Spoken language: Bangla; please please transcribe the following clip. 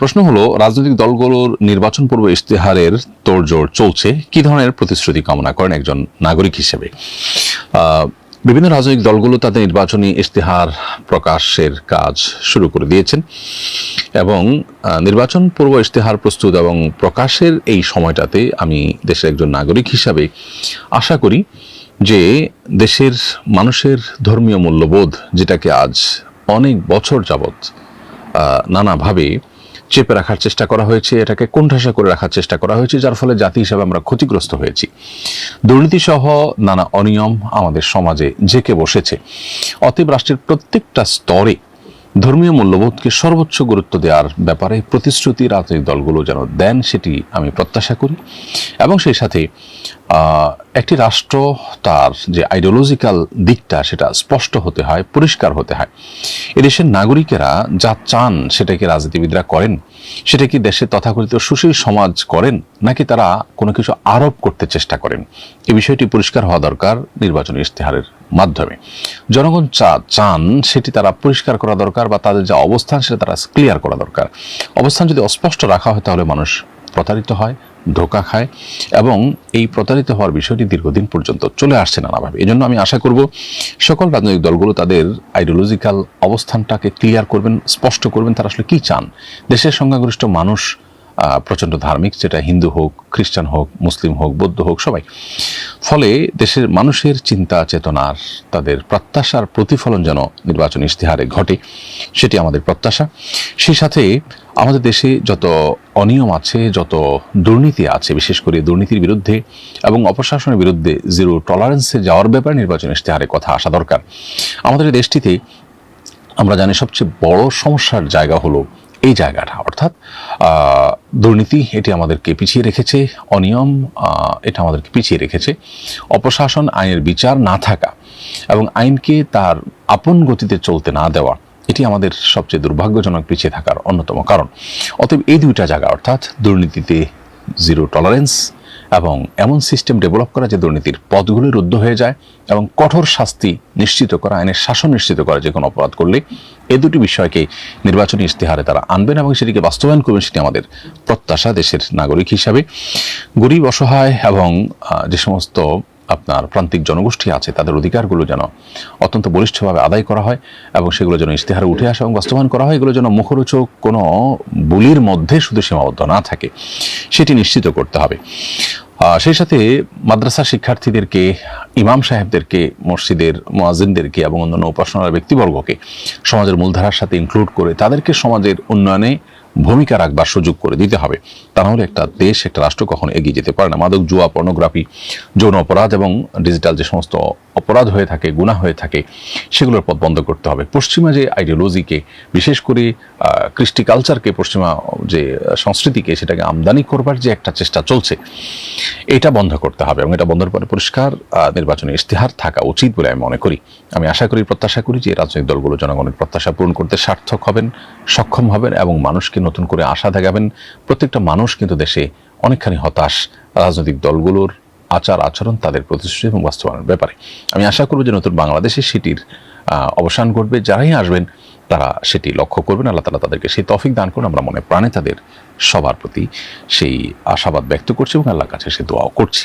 প্রশ্ন হলো, রাজনৈতিক দলগুলোর নির্বাচন পূর্ব ইশতেহারের তোড়জোড় চলছে, কি ধরনের প্রতিশ্রুতি কামনা করেন একজন নাগরিক হিসেবে? বিভিন্ন রাজনৈতিক দলগুলো তাদের নির্বাচনী ইশতেহার প্রকাশের কাজ শুরু করে দিয়েছেন এবং নির্বাচন পূর্ব ইশতেহার প্রস্তুত এবং প্রকাশের এই সময়টাতে আমি দেশের একজন নাগরিক হিসাবে আশা করি যে দেশের মানুষের ধর্মীয় মূল্যবোধ, যেটাকে আজ অনেক বছর যাবৎ নানাভাবে চেপে রাখার চেষ্টা করা হয়েছে, এটাকে কোণঠাসা করে রাখার চেষ্টা করা হয়েছে, যার ফলে জাতি হিসাবে আমরা ক্ষতিগ্রস্ত হয়েছি। দুর্নীতিসহ নানা অনিয়ম আমাদের সমাজে জেঁকে বসেছে। অতএব রাষ্ট্রের প্রত্যেকটা স্তরে ধর্মীয় মূল্যবোধকে সর্বোচ্চ গুরুত্ব দেওয়ার ব্যাপারে প্রতিশ্রুতি রাজনৈতিক দলগুলো যেন দেন, সেটি আমি প্রত্যাশা করি। এবং সেই সাথে একটি রাষ্ট্র তার যে আইডিওলজিক্যাল দিকটা, সেটা স্পষ্ট হতে হয়, পরিষ্কার হতে হয়। এদেশের নাগরিকেরা যা চান সেটা কি রাজনীতিবিদরা করেন? সেটা কি দেশের তথাকথিত সুশীল সমাজ করেন, নাকি তারা কোনো কিছু আরোপ করতে চেষ্টা করেন? এই বিষয়টি পরিষ্কার হওয়া দরকার নির্বাচনী ইশতেহারের মাধ্যমে। জনগণ চান সেটি তারা পরিষ্কার করা দরকার, বা তাদের যা অবস্থান সেটা তারা ক্লিয়ার করা দরকার। অবস্থান যদি অস্পষ্ট রাখা হয় তাহলে মানুষ প্রতারিত হয়, ধোঁকা খায়, এবং এই প্রতারিত হওয়ার বিষয়টি দীর্ঘদিন পর্যন্ত চলে আসছে নানাভাবে। এই জন্য আমি আশা করব সকল রাজনৈতিক দলগুলো তাদের আইডিওলজিক্যাল অবস্থানটাকে ক্লিয়ার করবেন, স্পষ্ট করবেন তারা আসলে কি চান। দেশের সংখ্যাগরিষ্ঠ মানুষ প্রচণ্ড ধার্মিক, যেটা হিন্দু হোক, খ্রিস্টান হোক, মুসলিম হোক, বৌদ্ধ হোক, সবাই। ফলে দেশের মানুষের চিন্তা চেতনার, তাদের প্রত্যাশার প্রতিফলন যেন নির্বাচনী ইশতেহারে ঘটে, সেটি আমাদের প্রত্যাশা। সেই সাথে আমাদের দেশে যত অনিয়ম আছে, যত দুর্নীতি আছে, বিশেষ করে দুর্নীতির বিরুদ্ধে এবং অপশাসনের বিরুদ্ধে জিরো টলারেন্সে যাওয়ার ব্যাপারে নির্বাচনী ইশতেহারে কথা আসা দরকার। আমাদের এই দেশটিতে আমরা জানি সবচেয়ে বড় সমস্যার জায়গা হলো এই জায়গাটা, অর্থাৎ দুর্নীতি, এটি আমাদেরকে পিছিয়ে রেখেছে। অনিয়ম, এটা আমাদেরকে পিছিয়ে রেখেছে। অপশাসন, আইনের বিচার না থাকা এবং আইনকে তার আপন গতিতে চলতে না দেওয়া, এটি আমাদের সবচেয়ে দুর্ভাগ্যজনক পিছিয়ে থাকার অন্যতম কারণ। অতএব এই দুইটা জায়গা, অর্থাৎ দুর্নীতিতে জিরো টলারেন্স এবং এমন সিস্টেম ডেভেলপ করা যে দুর্নীতির পথগুলি রুদ্ধ হয়ে যায়, এবং কঠোর শাস্তি নিশ্চিত করা, আইনের শাসন নিশ্চিত করা যে কোনো অপরাধ করলে, এই দুটি বিষয়কে নির্বাচনী ইশতেহারে তারা আনবেন এবং সেটিকে বাস্তবায়ন করবেন, সেটি আমাদের প্রত্যাশা দেশের নাগরিক হিসাবে। গরিব, অসহায় এবং যে সমস্ত আপনার প্রান্তিক জনগোষ্ঠী আছে, তাদের অধিকারগুলো যেন অত্যন্ত বলিষ্ঠভাবে আদায় করা হয় এবং সেগুলো যেন ইশতেহারে উঠে আসে এবং বাস্তবায়ন করা হয়। এগুলো যেন মুখরোচক কোনো বুলির মধ্যে শুধু সীমাবদ্ধ না থাকে, সেটি নিশ্চিত করতে হবে। সেই সাথে মাদ্রাসা শিক্ষার্থীদেরকে, ইমাম সাহেবদেরকে, মসজিদের মুয়াজ্জিনদেরকে এবং অন্যান্য উপাসনার ব্যক্তিবর্গকে সমাজের মূলধারার সাথে ইনক্লুড করে তাদেরকে সমাজের উন্নয়নে ভূমিকা রাখবার সুযোগ করে দিতে হবে। তা নাহলে একটা দেশ, একটা রাষ্ট্র কখনো এগিয়ে যেতে পারে না। মাদক, জুয়া, পর্নোগ্রাফি, যৌন অপরাধ এবং ডিজিটাল যে সমস্ত অপরাধ হয়ে থাকে, গুনাহ হয়ে থাকে, সেগুলোর পথ বন্ধ করতে হবে। পশ্চিমা যে আইডিওলজিকে, বিশেষ করে কৃষ্টি কালচারকে, পশ্চিমা যে সংস্কৃতিকে, সেটাকে আমদানি করবার যে একটা চেষ্টা চলছে, এটা বন্ধ করতে হবে এবং এটা বন্ধের পরে পরিষ্কার নির্বাচনী ইশতেহার থাকা উচিত বলে আমি মনে করি। আমি আশা করি, প্রত্যাশা করি যে রাজনৈতিক দলগুলো জনগণের প্রত্যাশা পূরণ করতে সার্থক হবেন, সক্ষম হবেন এবং মানুষকে নতুন করে আশা দেখাবেন। প্রত্যেকটা মানুষ কিন্তু দেশে অনেকখানি হতাশ রাজনৈতিক দলগুলোর আচার আচরণ, তাদের প্রতিশ্রুতি এবং বাস্তবায়নের ব্যাপারে। আমি আশা করব যে নতুন বাংলাদেশে সেটির অবসান ঘটবে। যারাই আসবেন তারা সেটি লক্ষ্য করবেন। আল্লাহ তাআলা তাদেরকে সেই তৌফিক দান করুন। আমরা মনে প্রাণে তাদের সবার প্রতি সেই আশাবাদ ব্যক্ত করছি এবং আল্লাহর কাছে সে দোয়াও করছি।